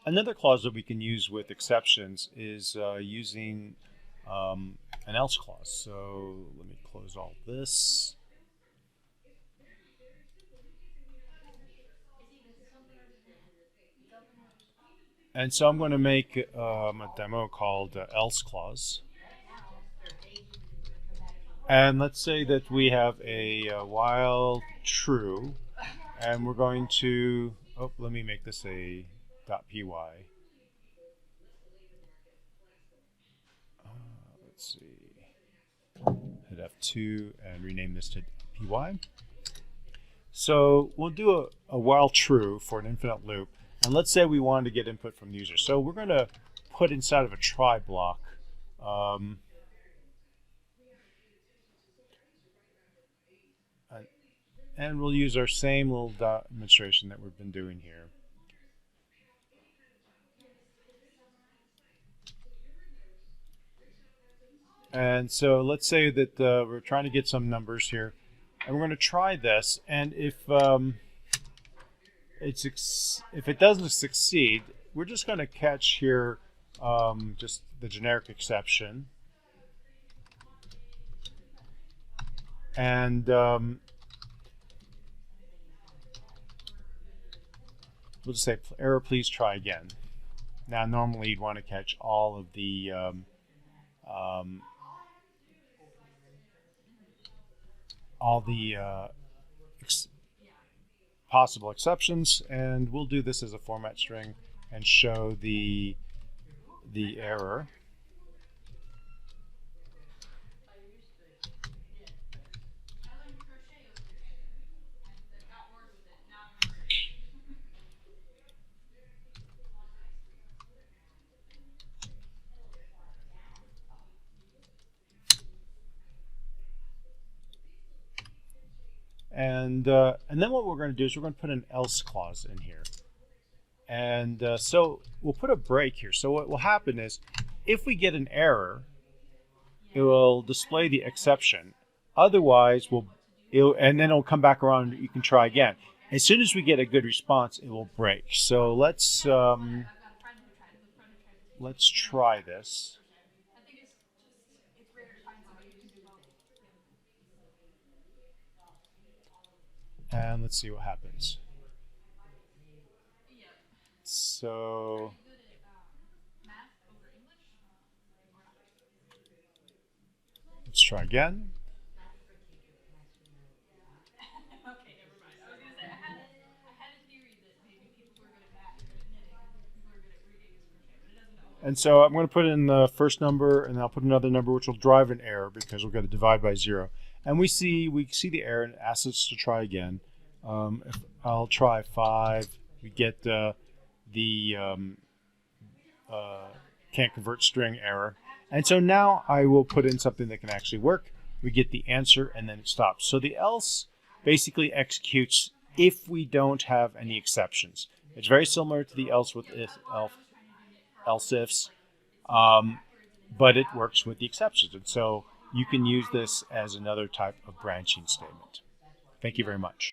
Another clause that we can use with exceptions is using an else clause. So let me close all this. And so I'm going to make a demo called else clause. And let's say that we have a while true, and we're going to, let me make this a .py. Let's see, hit F2 and rename this to .py. So we'll do a while true for an infinite loop. And let's say we wanted to get input from the user. So we're going to put inside of a try block and we'll use our same little demonstration that we've been doing here. And so let's say that we're trying to get some numbers here, and we're going to try this. And if it doesn't succeed, we're just going to catch here just the generic exception, and we'll just say error, please try again. Now normally you'd want to catch all of the possible exceptions, and we'll do this as a format string and show the error. And then what we're going to do is we're going to put an else clause in here. And so we'll put a break here. So what will happen is if we get an error, it will display the exception. Otherwise, and then it'll come back around and you can try again. As soon as we get a good response, it will break. So let's try this. And let's see what happens. So let's try again. And so I'm going to put in the first number, and I'll put another number which will drive an error because we're going to divide by 0. And we see the error and it asks us to try again. If I'll try 5. We get the can't convert string error. And so now I will put in something that can actually work. We get the answer and then it stops. So the else basically executes if we don't have any exceptions. It's very similar to the else with else ifs, but it works with the exceptions. And so you can use this as another type of branching statement. Thank you very much.